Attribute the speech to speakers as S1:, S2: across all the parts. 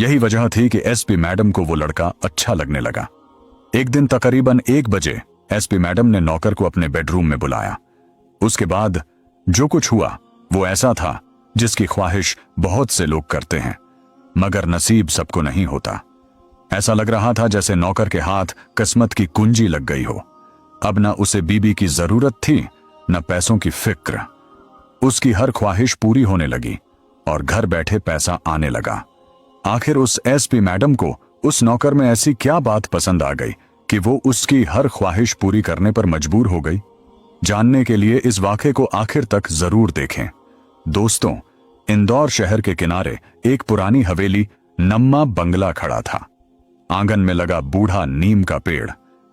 S1: यही वजह थी कि एसपी मैडम को वो लड़का अच्छा लगने लगा। एक दिन तकरीबन 1 बजे एसपी मैडम ने नौकर को अपने बेडरूम में बुलाया। उसके बाद जो कुछ हुआ वो ऐसा था जिसकी ख्वाहिश बहुत से लोग करते हैं, मगर नसीब सबको नहीं होता। ऐसा लग रहा था जैसे नौकर के हाथ किस्मत की कुंजी लग गई हो। अब न उसे बीबी की जरूरत थी न पैसों की फिक्र। उसकी हर ख्वाहिश पूरी होने लगी और घर बैठे पैसा आने लगा। आखिर उस एसपी मैडम को उस नौकर में ऐसी क्या बात पसंद आ गई कि वो उसकी हर ख्वाहिश पूरी करने पर मजबूर हो गई? जानने के लिए इस वाक़े को आखिर तक जरूर देखें। दोस्तों, इंदौर शहर के किनारे एक पुरानी हवेली नम्मा बंगला खड़ा था। आंगन में लगा बूढ़ा नीम का पेड़,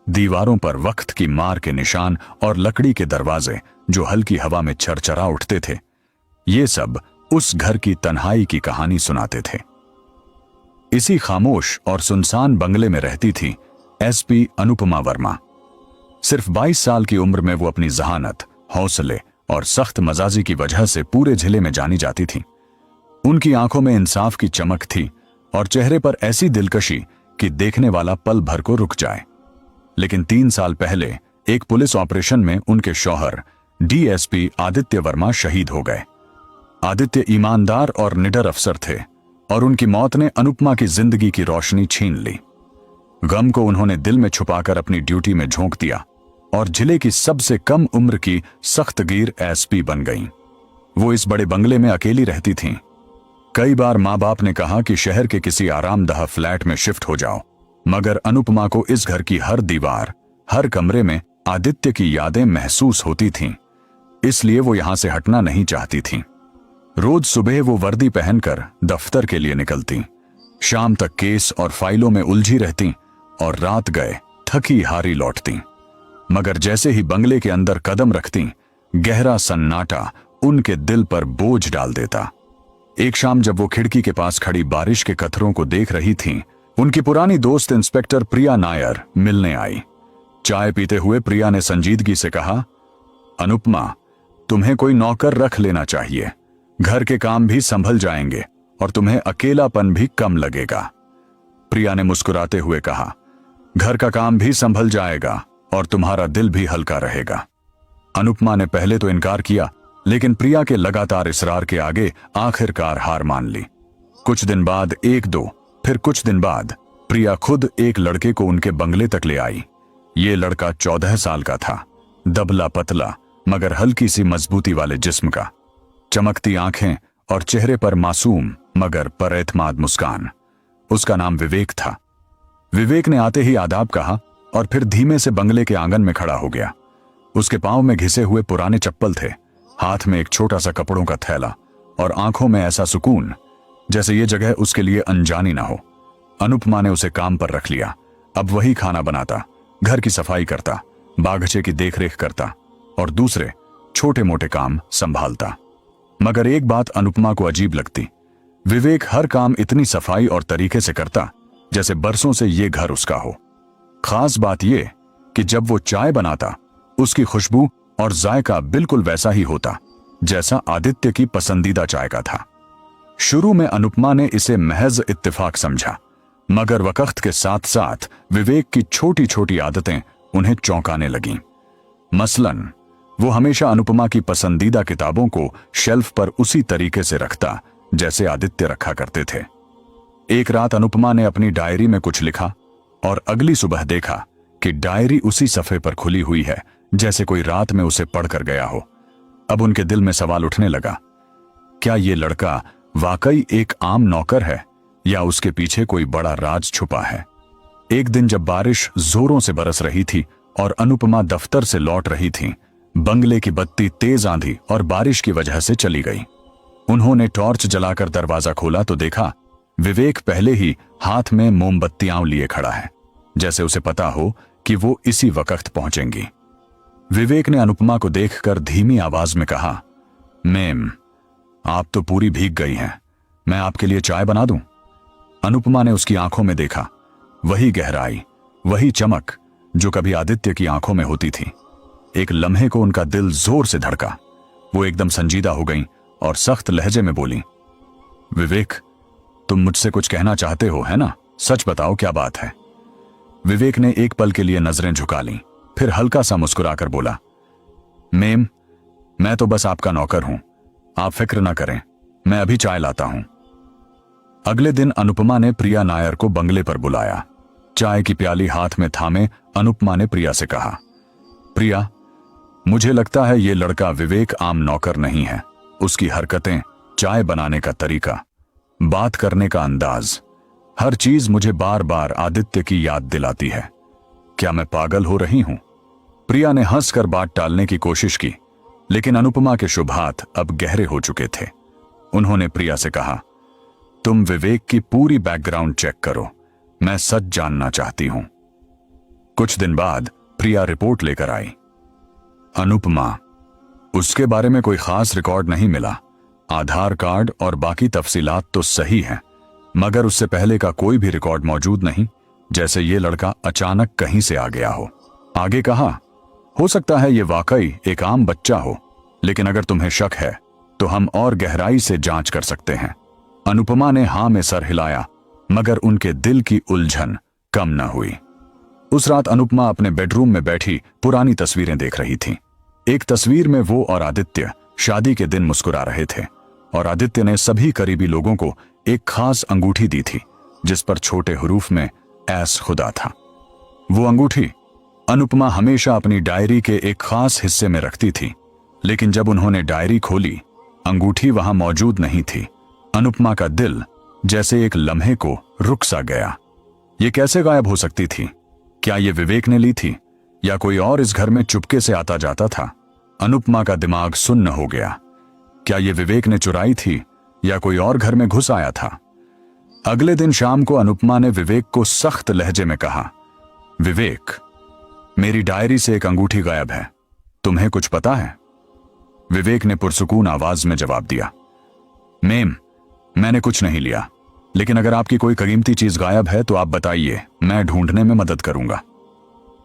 S1: दीवारों पर वक्त की मार के निशान और लकड़ी के दरवाजे जो हल्की हवा में चरचरा उठते थे, ये सब उस घर की तन्हाई की कहानी सुनाते थे। इसी खामोश और सुनसान बंगले में रहती थी एसपी अनुपमा वर्मा। सिर्फ 22 साल की उम्र में वो अपनी जहानत, हौसले और सख्त मजाजी की वजह से पूरे जिले में जानी जाती थी। उनकी आंखों में इंसाफ की चमक थी और चेहरे पर ऐसी दिलकशी कि देखने वाला पल भर को रुक जाए। लेकिन 3 साल पहले एक पुलिस ऑपरेशन में उनके शौहर डीएसपी आदित्य वर्मा शहीद हो गए। आदित्य ईमानदार और निडर अफसर थे और उनकी मौत ने अनुपमा की जिंदगी की रोशनी छीन ली। गम को उन्होंने दिल में छुपाकर अपनी ड्यूटी में झोंक दिया और जिले की सबसे कम उम्र की सख्तगीर एसपी बन गईं। वो इस बड़े बंगले में अकेली रहती थीं। कई बार माँ बाप ने कहा कि शहर के किसी आरामदाह फ्लैट में शिफ्ट हो जाओ, मगर अनुपमा को इस घर की हर दीवार, हर कमरे में आदित्य की यादें महसूस होती थीं। इसलिए वो यहां से हटना नहीं चाहती थीं। रोज सुबह वो वर्दी पहनकर दफ्तर के लिए निकलती, शाम तक केस और फाइलों में उलझी रहती और रात गए थकी हारी लौटती। मगर जैसे ही बंगले के अंदर कदम रखती, गहरा सन्नाटा उनके दिल पर बोझ डाल देता। एक शाम जब वो खिड़की के पास खड़ी बारिश के कतरों को देख रही थीं, उनकी पुरानी दोस्त इंस्पेक्टर प्रिया नायर मिलने आई। चाय पीते हुए प्रिया ने संजीदगी से कहा, अनुपमा, तुम्हें कोई नौकर रख लेना चाहिए। घर के काम भी संभल जाएंगे और तुम्हें अकेलापन भी कम लगेगा। प्रिया ने मुस्कुराते हुए कहा, घर का काम भी संभल जाएगा और तुम्हारा दिल भी हल्का रहेगा। अनुपमा ने पहले तो इनकार किया, लेकिन प्रिया के लगातार इसरार के आगे आखिरकार हार मान ली। कुछ दिन बाद फिर कुछ दिन बाद प्रिया खुद एक लड़के को उनके बंगले तक ले आई। ये लड़का 14 साल का था, दबला पतला मगर हल्की सी मजबूती वाले जिस्म का, चमकती आंखें और चेहरे पर मासूम मगर परेतमाद मुस्कान। उसका नाम विवेक था। विवेक ने आते ही आदाब कहा और फिर धीमे से बंगले के आंगन में खड़ा हो गया। उसके पांव में घिसे हुए पुराने चप्पल थे, हाथ में एक छोटा सा कपड़ों का थैला और आंखों में ऐसा सुकून जैसे ये जगह उसके लिए अनजानी ना हो। अनुपमा ने उसे काम पर रख लिया। अब वही खाना बनाता, घर की सफाई करता, बागीचे की देखरेख करता और दूसरे छोटे मोटे काम संभालता। मगर एक बात अनुपमा को अजीब लगती, विवेक हर काम इतनी सफाई और तरीके से करता जैसे बरसों से ये घर उसका हो। खास बात यह कि जब वो चाय बनाता, उसकी खुशबू और जायका बिल्कुल वैसा ही होता जैसा आदित्य की पसंदीदा चाय का था। शुरू में अनुपमा ने इसे महज इत्तेफाक समझा, मगर वक्त के साथ साथ विवेक की छोटी छोटी आदतें उन्हें चौंकाने लगीं। मसलन वो हमेशा अनुपमा की पसंदीदा किताबों को शेल्फ पर उसी तरीके से रखता जैसे आदित्य रखा करते थे। एक रात अनुपमा ने अपनी डायरी में कुछ लिखा और अगली सुबह देखा कि डायरी उसी सफ़े पर खुली हुई है जैसे कोई रात में उसे पढ़कर गया हो। अब उनके दिल में सवाल उठने लगा, क्या ये लड़का वाकई एक आम नौकर है या उसके पीछे कोई बड़ा राज छुपा है? एक दिन जब बारिश जोरों से बरस रही थी और अनुपमा दफ्तर से लौट रही थी, बंगले की बत्ती तेज आंधी और बारिश की वजह से चली गई। उन्होंने टॉर्च जलाकर दरवाजा खोला तो देखा विवेक पहले ही हाथ में मोमबत्तियां लिए खड़ा है, जैसे उसे पता हो कि वो इसी वक्त पहुंचेंगी। विवेक ने अनुपमा को देखकर धीमी आवाज में कहा, मैम, आप तो पूरी भीग गई हैं, मैं आपके लिए चाय बना दूं? अनुपमा ने उसकी आंखों में देखा, वही गहराई, वही चमक जो कभी आदित्य की आंखों में होती थी। एक लम्हे को उनका दिल जोर से धड़का। वो एकदम संजीदा हो गईं और सख्त लहजे में बोली, विवेक, तुम मुझसे कुछ कहना चाहते हो, है ना? सच बताओ, क्या बात है? विवेक ने एक पल के लिए नजरें झुका लीं, फिर हल्का सा मुस्कुराकर बोला, मेम, मैं तो बस आपका नौकर हूं, आप फिक्र ना करें, मैं अभी चाय लाता हूं। अगले दिन अनुपमा ने प्रिया नायर को बंगले पर बुलाया। चाय की प्याली हाथ में थामे अनुपमा ने प्रिया से कहा, प्रिया, मुझे लगता है ये लड़का विवेक आम नौकर नहीं है। उसकी हरकतें, चाय बनाने का तरीका, बात करने का अंदाज, हर चीज मुझे बार बार आदित्य की याद दिलाती है। क्या मैं पागल हो रही हूं? प्रिया ने हंसकर बात टालने की कोशिश की, लेकिन अनुपमा के शुभ हाथ अब गहरे हो चुके थे। उन्होंने प्रिया से कहा, तुम विवेक की पूरी बैकग्राउंड चेक करो, मैं सच जानना चाहती हूं। कुछ दिन बाद प्रिया रिपोर्ट लेकर आई। अनुपमा, उसके बारे में कोई खास रिकॉर्ड नहीं मिला। आधार कार्ड और बाकी तफसीलात तो सही हैं, मगर उससे पहले का कोई भी रिकॉर्ड मौजूद नहीं, जैसे ये लड़का अचानक कहीं से आ गया हो। आगे कहा, हो सकता है ये वाकई एक आम बच्चा हो, लेकिन अगर तुम्हें शक है तो हम और गहराई से जांच कर सकते हैं। अनुपमा ने हां में सर हिलाया, मगर उनके दिल की उलझन कम न हुई। उस रात अनुपमा अपने बेडरूम में बैठी पुरानी तस्वीरें देख रही थी। एक तस्वीर में वो और आदित्य शादी के दिन मुस्कुरा रहे थे, और आदित्य ने सभी करीबी लोगों को एक खास अंगूठी दी थी, जिस पर छोटे हरूफ में एस खुदा था। वो अंगूठी अनुपमा हमेशा अपनी डायरी के एक खास हिस्से में रखती थी, लेकिन जब उन्होंने डायरी खोली, अंगूठी वहां मौजूद नहीं थी। अनुपमा का दिल जैसे एक लम्हे को रुक सा गया। ये कैसे गायब हो सकती थी? क्या ये विवेक ने ली थी, या कोई और इस घर में चुपके से आता जाता था? अनुपमा का दिमाग सुन्न हो गया। क्या ये विवेक ने चुराई थी, या कोई और घर में घुस आया था? अगले दिन शाम को अनुपमा ने विवेक को सख्त लहजे में कहा, विवेक, मेरी डायरी से एक अंगूठी गायब है, तुम्हें कुछ पता है? विवेक ने पुरसुकून आवाज में जवाब दिया, मेम, मैंने कुछ नहीं लिया, लेकिन अगर आपकी कोई कीमती चीज गायब है तो आप बताइए, मैं ढूंढने में मदद करूंगा।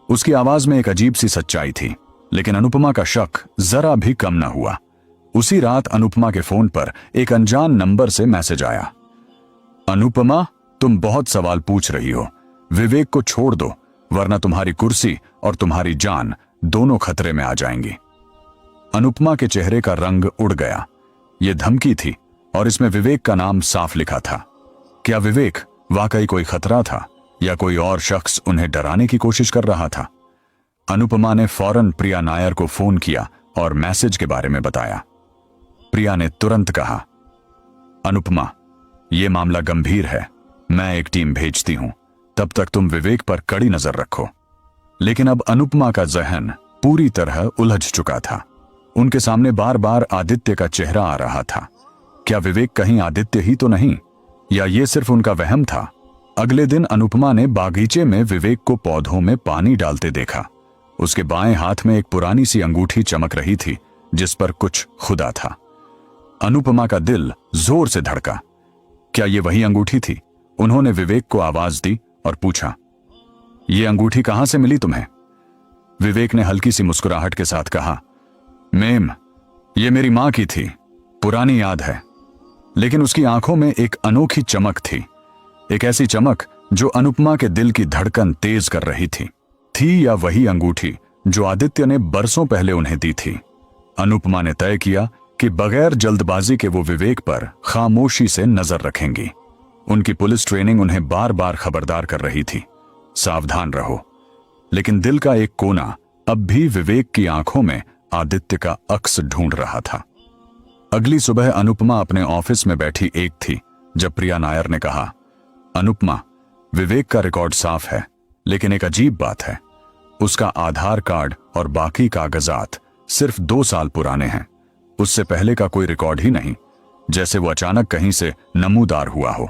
S1: उसकी आवाज में एक अजीब सी सच्चाई थी, लेकिन अनुपमा का शक जरा भी कम न हुआ। उसी रात अनुपमा के फोन पर एक अनजान नंबर से मैसेज आया, अनुपमा, तुम बहुत सवाल पूछ रही हो, विवेक को छोड़ दो, वरना तुम्हारी कुर्सी और तुम्हारी जान दोनों खतरे में आ जाएंगी। अनुपमा के चेहरे का रंग उड़ गया। यह धमकी थी, और इसमें विवेक का नाम साफ लिखा था। क्या विवेक वाकई कोई खतरा था, या कोई और शख्स उन्हें डराने की कोशिश कर रहा था? अनुपमा ने फौरन प्रिया नायर को फोन किया और मैसेज के बारे में बताया। प्रिया ने तुरंत कहा, अनुपमा, यह मामला गंभीर है, मैं एक टीम भेजती हूं, तब तक तुम विवेक पर कड़ी नजर रखो। लेकिन अब अनुपमा का जहन पूरी तरह उलझ चुका था। उनके सामने बार बार आदित्य का चेहरा आ रहा था। क्या विवेक कहीं आदित्य ही तो नहीं, या ये सिर्फ उनका वहम था? अगले दिन अनुपमा ने बागीचे में विवेक को पौधों में पानी डालते देखा। उसके बाएं हाथ में एक पुरानी सी अंगूठी चमक रही थी, जिस पर कुछ खुदा था। अनुपमा का दिल जोर से धड़का। क्या ये वही अंगूठी थी? उन्होंने विवेक को आवाज दी और पूछा, ये अंगूठी कहां से मिली तुम्हें? विवेक ने हल्की सी मुस्कुराहट के साथ कहा, मेम, ये मेरी मां की थी, पुरानी याद है। लेकिन उसकी आंखों में एक अनोखी चमक थी, एक ऐसी चमक जो अनुपमा के दिल की धड़कन तेज कर रही थी। या वही अंगूठी जो आदित्य ने बरसों पहले उन्हें दी थी? अनुपमा ने तय किया कि बगैर जल्दबाजी के वो विवेक पर खामोशी से नजर रखेंगी। उनकी पुलिस ट्रेनिंग उन्हें बार बार खबरदार कर रही थी, सावधान रहो। लेकिन दिल का एक कोना अब भी विवेक की आंखों में आदित्य का अक्स ढूंढ रहा था। अगली सुबह अनुपमा अपने ऑफिस में बैठी एक थी जब प्रिया नायर ने कहा, अनुपमा, विवेक का रिकॉर्ड साफ है, लेकिन एक अजीब बात है, उसका आधार कार्ड और बाकी कागजात सिर्फ 2 साल पुराने हैं। उससे पहले का कोई रिकॉर्ड ही नहीं, जैसे वो अचानक कहीं से नमूदार हुआ हो।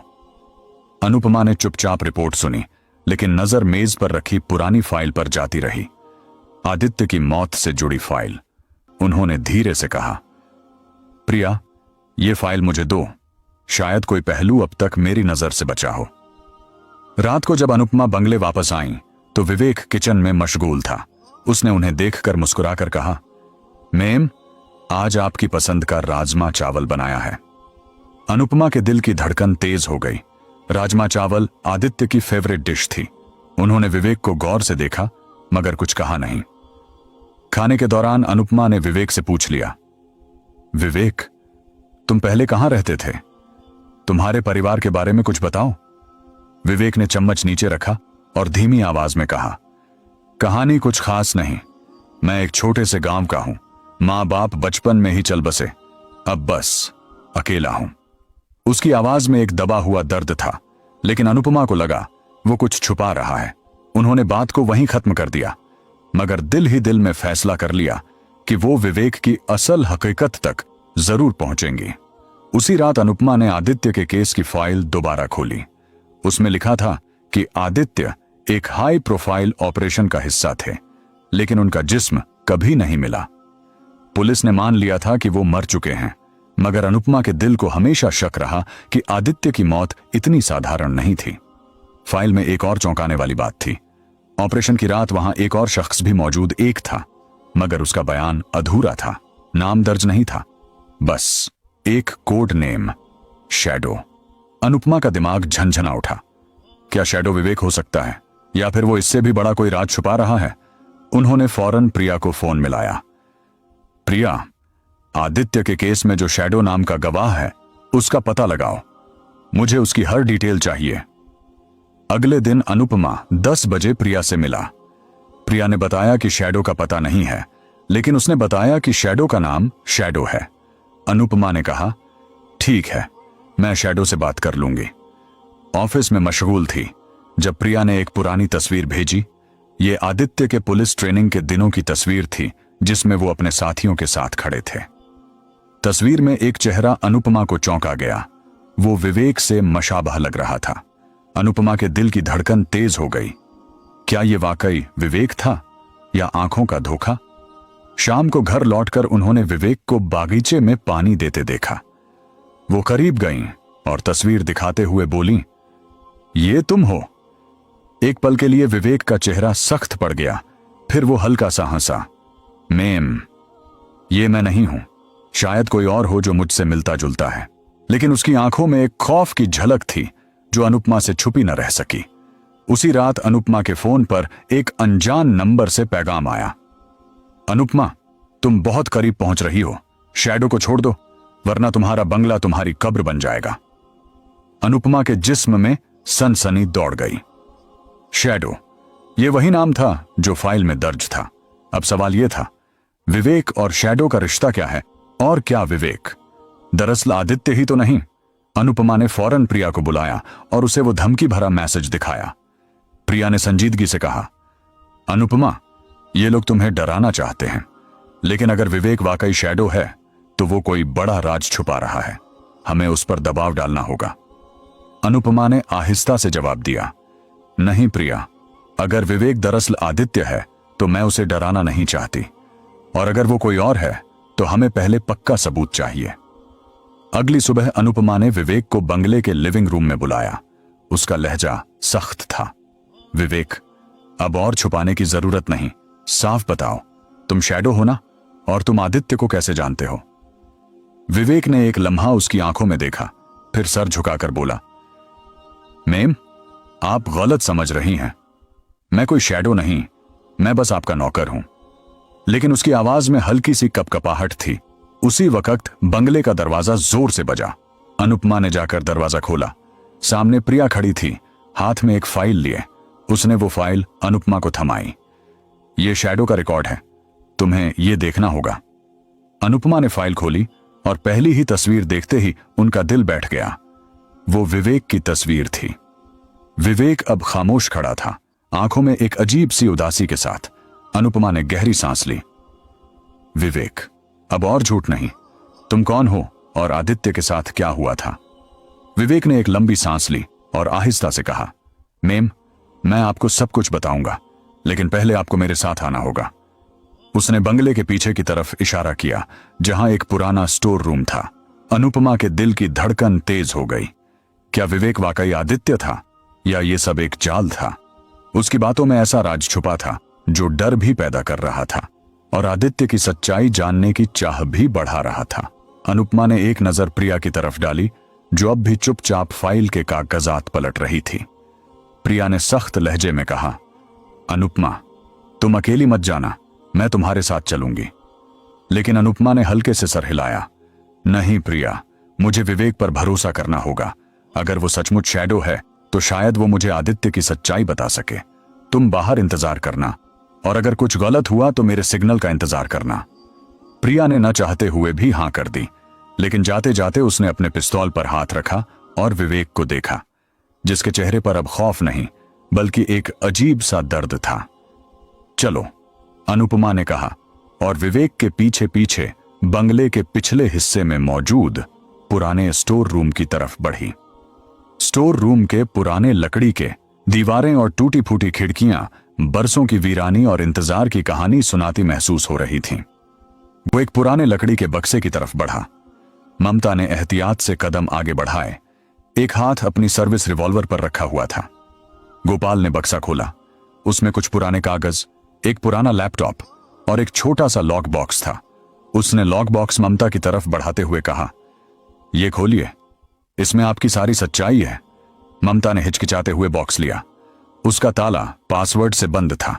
S1: अनुपमा ने चुपचाप रिपोर्ट सुनी, लेकिन नजर मेज पर रखी पुरानी फाइल पर जाती रही। आदित्य की मौत से जुड़ी फाइल। उन्होंने धीरे से कहा, प्रिया, यह फाइल मुझे दो, शायद कोई पहलू अब तक मेरी नजर से बचा हो। रात को जब अनुपमा बंगले वापस आईं, तो विवेक किचन में मशगूल था। उसने उन्हें देखकर मुस्कुराकर कहा, मेम, आज आपकी पसंद का राजमा चावल बनाया है। अनुपमा के दिल की धड़कन तेज हो गई। राजमा चावल आदित्य की फेवरेट डिश थी। उन्होंने विवेक को गौर से देखा मगर कुछ कहा नहीं। खाने के दौरान अनुपमा ने विवेक से पूछ लिया, विवेक, तुम पहले कहां रहते थे? तुम्हारे परिवार के बारे में कुछ बताओ। विवेक ने चम्मच नीचे रखा और धीमी आवाज में कहा, कहानी कुछ खास नहीं। मैं एक छोटे से गांव का हूं। मां बाप बचपन में ही चल बसे। अब बस अकेला हूं। उसकी आवाज में एक दबा हुआ दर्द था, लेकिन अनुपमा को लगा वो कुछ छुपा रहा है। उन्होंने बात को वहीं खत्म कर दिया, मगर दिल ही दिल में फैसला कर लिया कि वो विवेक की असल हकीकत तक जरूर पहुंचेंगी। उसी रात अनुपमा ने आदित्य के केस की फाइल दोबारा खोली। उसमें लिखा था कि आदित्य एक हाई प्रोफाइल ऑपरेशन का हिस्सा थे, लेकिन उनका जिस्म कभी नहीं मिला। पुलिस ने मान लिया था कि वो मर चुके हैं, मगर अनुपमा के दिल को हमेशा शक रहा कि आदित्य की मौत इतनी साधारण नहीं थी। फाइल में एक और चौंकाने वाली बात थी। ऑपरेशन की रात वहां एक और शख्स भी मौजूद एक था, मगर उसका बयान अधूरा था। नाम दर्ज नहीं था, बस एक कोड नेम, शैडो। अनुपमा का दिमाग झनझना उठा। क्या शैडो विवेक हो सकता है, या फिर वो इससे भी बड़ा कोई राज छुपा रहा है? उन्होंने फौरन प्रिया को फोन मिलाया। प्रिया, आदित्य के केस में जो शैडो नाम का गवाह है उसका पता लगाओ। मुझे उसकी हर डिटेल चाहिए। अगले दिन अनुपमा 10 बजे प्रिया से मिला। प्रिया ने बताया कि शैडो का पता नहीं है, लेकिन उसने बताया कि शैडो का नाम शैडो है। अनुपमा ने कहा, ठीक है, मैं शैडो से बात कर लूंगी। ऑफिस में मशगूल थी जब प्रिया ने एक पुरानी तस्वीर भेजी। ये आदित्य के पुलिस ट्रेनिंग के दिनों की तस्वीर थी, जिसमें वो अपने साथियों के साथ खड़े थे। तस्वीर में एक चेहरा अनुपमा को चौंका गया। वो विवेक से मशाबह लग रहा था। अनुपमा के दिल की धड़कन तेज हो गई। क्या ये वाकई विवेक था या आंखों का धोखा? शाम को घर लौटकर उन्होंने विवेक को बागीचे में पानी देते देखा। वो करीब गईं और तस्वीर दिखाते हुए बोली, ये तुम हो? एक पल के लिए विवेक का चेहरा सख्त पड़ गया, फिर वो हल्का सा हंसा। मैम, ये मैं नहीं हूं। शायद कोई और हो जो मुझसे मिलता जुलता है। लेकिन उसकी आंखों में एक खौफ की झलक थी जो अनुपमा से छुपी न रह सकी। उसी रात अनुपमा के फोन पर एक अनजान नंबर से पैगाम आया, अनुपमा, तुम बहुत करीब पहुंच रही हो। शैडो को छोड़ दो, वरना तुम्हारा बंगला तुम्हारी कब्र बन जाएगा। अनुपमा के जिस्म में सनसनी दौड़ गई। शैडो, यह वही नाम था जो फाइल में दर्ज था। अब सवाल यह था, विवेक और शैडो का रिश्ता क्या है? और क्या विवेक दरअसल आदित्य ही तो नहीं? अनुपमा ने फौरन प्रिया को बुलाया और उसे वो धमकी भरा मैसेज दिखाया। प्रिया ने संजीदगी से कहा, अनुपमा, ये लोग तुम्हें डराना चाहते हैं, लेकिन अगर विवेक वाकई शैडो है तो वो कोई बड़ा राज छुपा रहा है। हमें उस पर दबाव डालना होगा। अनुपमा ने आहिस्ता से जवाब दिया, नहीं प्रिया, अगर विवेक दरअसल आदित्य है तो मैं उसे डराना नहीं चाहती, और अगर वो कोई और है तो हमें पहले पक्का सबूत चाहिए। अगली सुबह अनुपमा ने विवेक को बंगले के लिविंग रूम में बुलाया। उसका लहजा सख्त था। विवेक, अब और छुपाने की जरूरत नहीं, साफ बताओ, तुम शैडो हो ना? और तुम आदित्य को कैसे जानते हो? विवेक ने एक लम्हा उसकी आंखों में देखा, फिर सर झुकाकर बोला, मैम, आप गलत समझ रही हैं। मैं कोई शैडो नहीं, मैं बस आपका नौकर हूं। लेकिन उसकी आवाज में हल्की सी कपकपाहट थी। उसी वक्त बंगले का दरवाजा जोर से बजा। अनुपमा ने जाकर दरवाजा खोला। सामने प्रिया खड़ी थी, हाथ में एक फाइल लिए। उसने वो फाइल अनुपमा को थमाई। ये शैडो का रिकॉर्ड है, तुम्हें ये देखना होगा। अनुपमा ने फाइल खोली और पहली ही तस्वीर देखते ही उनका दिल बैठ गया। वो विवेक की तस्वीर थी। विवेक अब खामोश खड़ा था, आंखों में एक अजीब सी उदासी के साथ। अनुपमा ने गहरी सांस ली। विवेक, अब और झूठ नहीं, तुम कौन हो और आदित्य के साथ क्या हुआ था? विवेक ने एक लंबी सांस ली और आहिस्ता से कहा, मैम, मैं आपको सब कुछ बताऊंगा, लेकिन पहले आपको मेरे साथ आना होगा। उसने बंगले के पीछे की तरफ इशारा किया, जहां एक पुराना स्टोर रूम था। अनुपमा के दिल की धड़कन तेज हो गई। क्या विवेक वाकई आदित्य था या ये सब एक जाल था? उसकी बातों में ऐसा राज छुपा था जो डर भी पैदा कर रहा था और आदित्य की सच्चाई जानने की चाह भी बढ़ा रहा था। अनुपमा ने एक नजर प्रिया की तरफ डाली, जो अब भी चुपचाप फाइल के कागजात पलट रही थी। प्रिया ने सख्त लहजे में कहा, अनुपमा, तुम अकेली मत जाना, मैं तुम्हारे साथ चलूंगी। लेकिन अनुपमा ने हल्के से सर हिलाया। नहीं प्रिया, मुझे विवेक पर भरोसा करना होगा। अगर वो सचमुच शैडो है तो शायद वो मुझे आदित्य की सच्चाई बता सके। तुम बाहर इंतजार करना, और अगर कुछ गलत हुआ तो मेरे सिग्नल का इंतजार करना। प्रिया ने न चाहते हुए भी हां कर दी, लेकिन जाते जाते उसने अपने पिस्तौल पर हाथ रखा और विवेक को देखा, जिसके चेहरे पर अब खौफ नहीं बल्कि एक अजीब सा दर्द था। चलो, अनुपमा ने कहा, और विवेक के पीछे पीछे बंगले के पिछले हिस्से में मौजूद पुराने स्टोर रूम की तरफ बढ़ी। स्टोर रूम के पुराने लकड़ी के दीवारें और टूटी फूटी खिड़कियां बरसों की वीरानी और इंतजार की कहानी सुनाती महसूस हो रही थीं। वो एक पुराने लकड़ी के बक्से की तरफ बढ़ा। ममता ने एहतियात से कदम आगे बढ़ाए। एक हाथ अपनी सर्विस रिवॉल्वर पर रखा हुआ था। गोपाल ने बक्सा खोला। उसमें कुछ पुराने कागज, एक पुराना लैपटॉप और एक छोटा सा लॉक बॉक्स था। उसने लॉक बॉक्स ममता की तरफ बढ़ाते हुए कहा, यह खोलिए, इसमें आपकी सारी सच्चाई है। ममता ने हिचकिचाते हुए बॉक्स लिया। उसका ताला पासवर्ड से बंद था।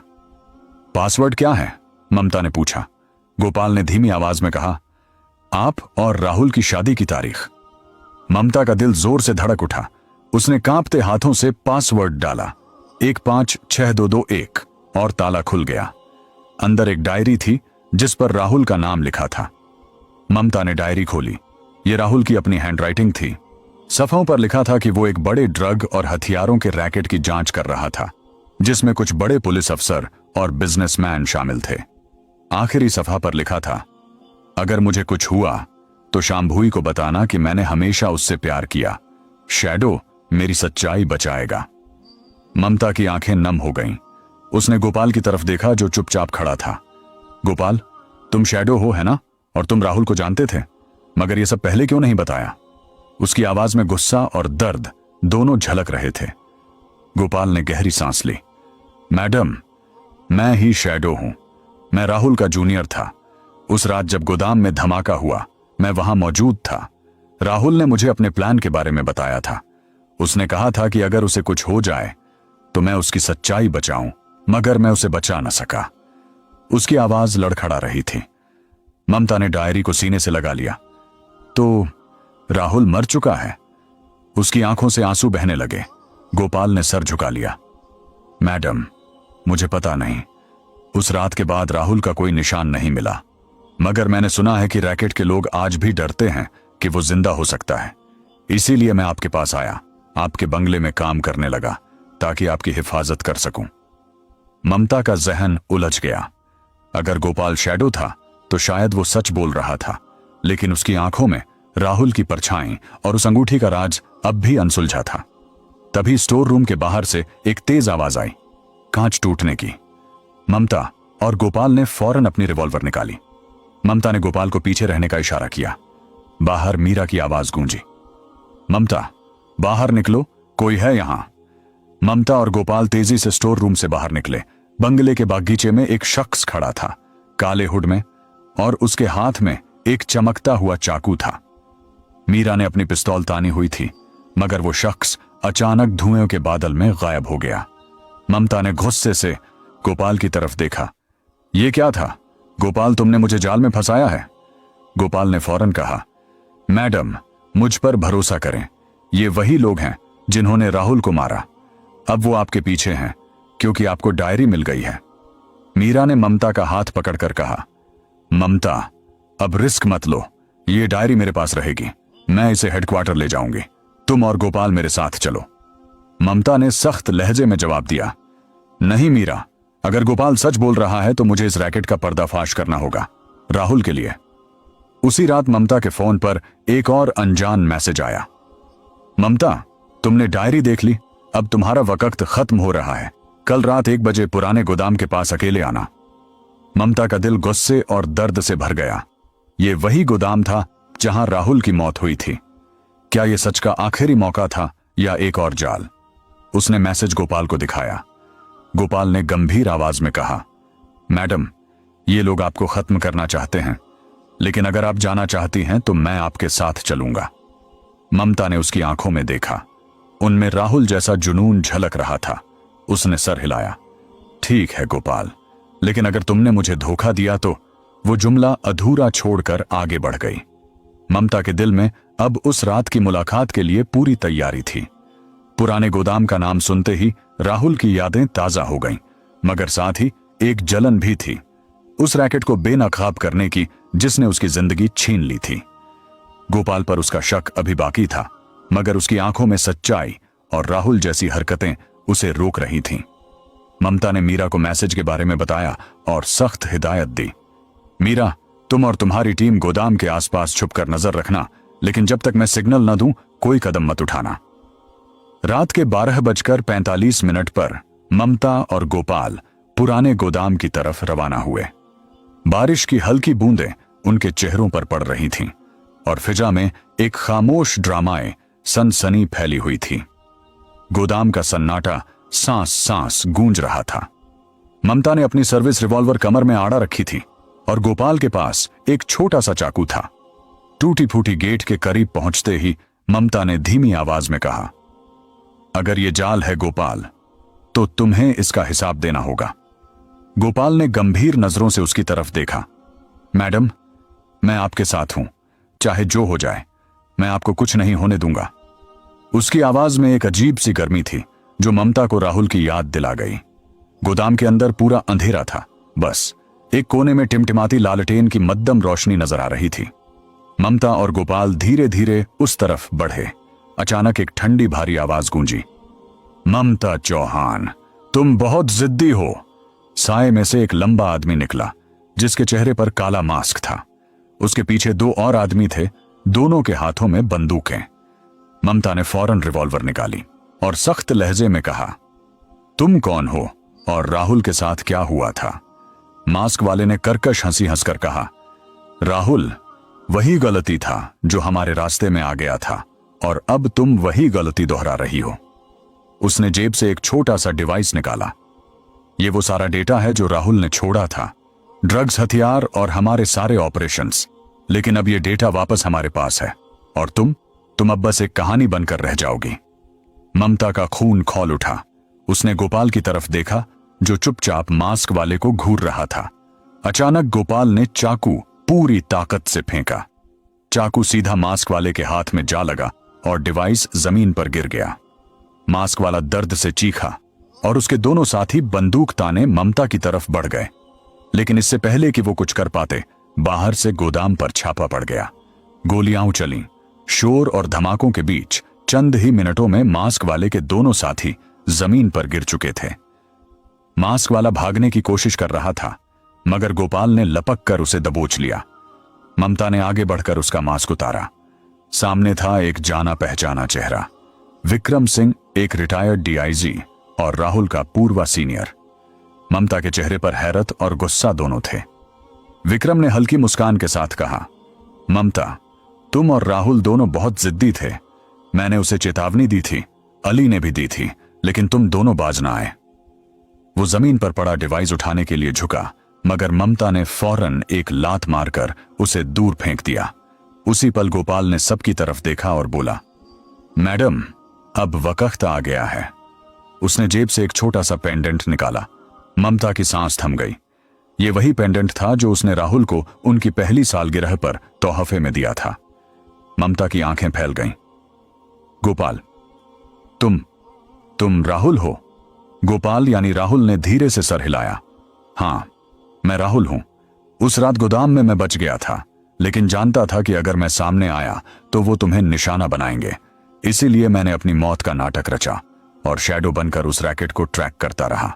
S1: पासवर्ड क्या है? ममता ने पूछा। गोपाल ने धीमी आवाज में कहा, आप और राहुल की शादी की तारीख। ममता का दिल जोर से धड़क उठा। उसने कांपते हाथों से पासवर्ड डाला, 156221, और ताला खुल गया। अंदर एक डायरी थी जिस पर राहुल का नाम लिखा था। ममता ने डायरी खोली। यह राहुल की अपनी हैंडराइटिंग थी। सफ़ों पर लिखा था कि वो एक बड़े ड्रग और हथियारों के रैकेट की जांच कर रहा था, जिसमें कुछ बड़े पुलिस अफसर और बिजनेसमैन शामिल थे। आखिरी सफ़ा पर लिखा था, अगर मुझे कुछ हुआ तो शांभुई को बताना कि मैंने हमेशा उससे प्यार किया। शैडो मेरी सच्चाई बचाएगा। ममता की आंखें नम हो गईं। उसने गोपाल की तरफ देखा जो चुपचाप खड़ा था। गोपाल, तुम शैडो हो, है ना? और तुम राहुल को जानते थे, मगर यह सब पहले क्यों नहीं बताया? उसकी आवाज में गुस्सा और दर्द दोनों झलक रहे थे। गोपाल ने गहरी सांस ली। मैडम, मैं ही शैडो हूं। मैं राहुल का जूनियर था। उस रात जब गोदाम में धमाका हुआ, मैं वहां मौजूद था। राहुल ने मुझे अपने प्लान के बारे में बताया था। उसने कहा था कि अगर उसे कुछ हो जाए तो मैं उसकी सच्चाई बचाऊं, मगर मैं उसे बचा न सका। उसकी आवाज लड़खड़ा रही थी। ममता ने डायरी को सीने से लगा लिया। तो राहुल मर चुका है? उसकी आंखों से आंसू बहने लगे। गोपाल ने सर झुका लिया। मैडम, मुझे पता नहीं। उस रात के बाद राहुल का कोई निशान नहीं मिला, मगर मैंने सुना है कि रैकेट के लोग आज भी डरते हैं कि वो जिंदा हो सकता है। इसीलिए मैं आपके पास आया, आपके बंगले में काम करने लगा ताकि आपकी हिफाजत कर सकूं। ममता का जहन उलझ गया। अगर गोपाल शैडो था तो शायद वो सच बोल रहा था, लेकिन उसकी आंखों में राहुल की परछाई और उस अंगूठी का राज अब भी अनसुलझा था। तभी स्टोर रूम के बाहर से एक तेज आवाज आई, कांच टूटने की। ममता और गोपाल ने फौरन अपनी रिवॉल्वर निकाली। ममता ने गोपाल को पीछे रहने का इशारा किया। बाहर मीरा की आवाज गूंजी, ममता, बाहर निकलो, कोई है यहां। ममता और गोपाल तेजी से स्टोर रूम से बाहर निकले। बंगले के बागीचे में एक शख्स खड़ा था, काले हुड में, और उसके हाथ में एक चमकता हुआ चाकू था। मीरा ने अपनी पिस्तौल तानी हुई थी, मगर वो शख्स अचानक धुएं के बादल में गायब हो गया। ममता ने गुस्से से गोपाल की तरफ देखा। यह क्या था? गोपाल, तुमने मुझे जाल में फंसाया है। गोपाल ने फौरन कहा, मैडम, मुझ पर भरोसा करें। ये वही लोग हैं जिन्होंने राहुल को मारा। अब वो आपके पीछे हैं क्योंकि आपको डायरी मिल गई है। मीरा ने ममता का हाथ पकड़कर कहा, ममता, अब रिस्क मत लो। ये डायरी मेरे पास रहेगी। मैं इसे हेडक्वार्टर ले जाऊंगी। तुम और गोपाल मेरे साथ चलो। ममता ने सख्त लहजे में जवाब दिया, नहीं मीरा, अगर गोपाल सच बोल रहा है तो मुझे इस रैकेट का पर्दाफाश करना होगा, राहुल के लिए। उसी रात ममता के फोन पर एक और अनजान मैसेज आया, ममता, तुमने डायरी देख ली? अब तुम्हारा वक्त खत्म हो रहा है। कल रात 1 बजे पुराने गोदाम के पास अकेले आना। ममता का दिल गुस्से और दर्द से भर गया। यह वही गोदाम था जहां राहुल की मौत हुई थी। क्या यह सच का आखिरी मौका था या एक और जाल? उसने मैसेज गोपाल को दिखाया। गोपाल ने गंभीर आवाज में कहा, मैडम, ये लोग आपको खत्म करना चाहते हैं, लेकिन अगर आप जाना चाहती हैं तो मैं आपके साथ चलूंगा। ममता ने उसकी आंखों में देखा। उनमें राहुल जैसा जुनून झलक रहा था। उसने सर हिलाया। ठीक है गोपाल, लेकिन अगर तुमने मुझे धोखा दिया तो। वो जुमला अधूरा छोड़कर आगे बढ़ गई। ममता के दिल में अब उस रात की मुलाकात के लिए पूरी तैयारी थी। पुराने गोदाम का नाम सुनते ही राहुल की यादें ताजा हो गईं, मगर साथ ही एक जलन भी थी, उस रैकेट को बेनकाब करने की जिसने उसकी जिंदगी छीन ली थी। गोपाल पर उसका शक अभी बाकी था, मगर उसकी आंखों में सच्चाई और राहुल जैसी हरकतें उसे रोक रही थीं। ममता ने मीरा को मैसेज के बारे में बताया और सख्त हिदायत दी। मीरा, तुम और तुम्हारी टीम गोदाम के आसपास छुपकर नजर रखना, लेकिन जब तक मैं सिग्नल न दूं कोई कदम मत उठाना। रात के 12:45 पर ममता और गोपाल पुराने गोदाम की तरफ रवाना हुए। बारिश की हल्की बूंदें उनके चेहरों पर पड़ रही थीं और फिजा में एक खामोश ड्रामाए सनसनी फैली हुई थी। गोदाम का सन्नाटा सांस सांस गूंज रहा था। ममता ने अपनी सर्विस रिवॉल्वर कमर में आड़ा रखी थी और गोपाल के पास एक छोटा सा चाकू था। टूटी फूटी गेट के करीब पहुंचते ही ममता ने धीमी आवाज में कहा, अगर ये जाल है गोपाल, तो तुम्हें इसका हिसाब देना होगा। गोपाल ने गंभीर नजरों से उसकी तरफ देखा। मैडम, मैं आपके साथ हूं, चाहे जो हो जाए, मैं आपको कुछ नहीं होने दूंगा। उसकी आवाज में एक अजीब सी गर्मी थी जो ममता को राहुल की याद दिला गई। गोदाम के अंदर पूरा अंधेरा था, बस एक कोने में टिमटिमाती लालटेन की मध्यम रोशनी नजर आ रही थी। ममता और गोपाल धीरे धीरे उस तरफ बढ़े। अचानक एक ठंडी भारी आवाज गूंजी, ममता चौहान, तुम बहुत जिद्दी हो। साए में से एक लंबा आदमी निकला जिसके चेहरे पर काला मास्क था। उसके पीछे 2 और आदमी थे, दोनों के हाथों में बंदूकें। ममता ने फौरन रिवॉल्वर निकाली और सख्त लहजे में कहा, तुम कौन हो और राहुल के साथ क्या हुआ था? मास्क वाले ने कर्कश हंसी हंसकर कहा, राहुल, वही गलती था जो हमारे रास्ते में आ गया था और अब तुम वही गलती दोहरा रही हो। उसने जेब से एक छोटा सा डिवाइस निकाला। ये वो सारा डेटा है जो राहुल ने छोड़ा था, ड्रग्स, हथियार और हमारे सारे ऑपरेशंस। लेकिन अब ये डेटा वापस हमारे पास है और तुम अब बस एक कहानी बनकर रह जाओगी। ममता का खून खौल उठा। उसने गोपाल की तरफ देखा जो चुपचाप मास्क वाले को घूर रहा था। अचानक गोपाल ने चाकू पूरी ताकत से फेंका। चाकू सीधा मास्क वाले के हाथ में जा लगा और डिवाइस जमीन पर गिर गया। मास्क वाला दर्द से चीखा और उसके दोनों साथी बंदूक ताने ममता की तरफ बढ़ गए। लेकिन इससे पहले कि वो कुछ कर पाते, बाहर से गोदाम पर छापा पड़ गया। गोलियां उछलीं। शोर और धमाकों के बीच चंद ही मिनटों में मास्क वाले के दोनों साथी जमीन पर गिर चुके थे। मास्क वाला भागने की कोशिश कर रहा था, मगर गोपाल ने लपक कर उसे दबोच लिया। ममता ने आगे बढ़कर उसका मास्क उतारा। सामने था एक जाना पहचाना चेहरा, विक्रम सिंह, एक रिटायर्ड डीआईजी और राहुल का पूर्व सीनियर। ममता के चेहरे पर हैरत और गुस्सा दोनों थे। विक्रम ने हल्की मुस्कान के साथ कहा, ममता, तुम और राहुल दोनों बहुत जिद्दी थे। मैंने उसे चेतावनी दी थी, अली ने भी दी थी, लेकिन तुम दोनों बाज ना आए। वो जमीन पर पड़ा डिवाइस उठाने के लिए झुका, मगर ममता ने फौरन एक लात मारकर उसे दूर फेंक दिया। उसी पल गोपाल ने सबकी तरफ देखा और बोला, मैडम, अब वक्त आ गया है। उसने जेब से एक छोटा सा पेंडेंट निकाला। ममता की सांस थम गई। ये वही पेंडेंट था जो उसने राहुल को उनकी पहली सालगिरह पर तोहफे में दिया था। ममता की आंखें फैल गईं। गोपाल, तुम राहुल हो? गोपाल यानी राहुल ने धीरे से सर हिलाया। हां, मैं राहुल हूं। उस रात गोदाम में मैं बच गया था, लेकिन जानता था कि अगर मैं सामने आया तो वो तुम्हें निशाना बनाएंगे। इसीलिए मैंने अपनी मौत का नाटक रचा और शैडो बनकर उस रैकेट को ट्रैक करता रहा।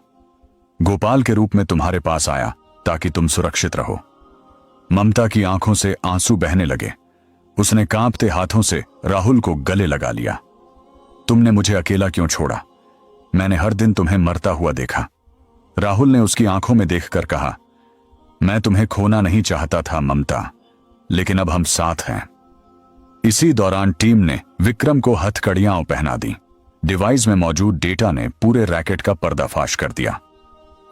S1: गोपाल के रूप में तुम्हारे पास आया ताकि तुम सुरक्षित रहो। ममता की आंखों से आंसू बहने लगे। उसने कांपते हाथों से राहुल को गले लगा लिया। तुमने मुझे अकेला क्यों छोड़ा? मैंने हर दिन तुम्हें मरता हुआ देखा। राहुल ने उसकी आंखों में देखकर कहा, मैं तुम्हें खोना नहीं चाहता था ममता, लेकिन अब हम साथ हैं। इसी दौरान टीम ने विक्रम को हथकड़ियां पहना दी। डिवाइस में मौजूद डेटा ने पूरे रैकेट का पर्दाफाश कर दिया।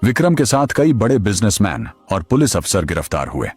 S1: विक्रम के साथ कई बड़े बिजनेसमैन और पुलिस अफसर गिरफ्तार हुए।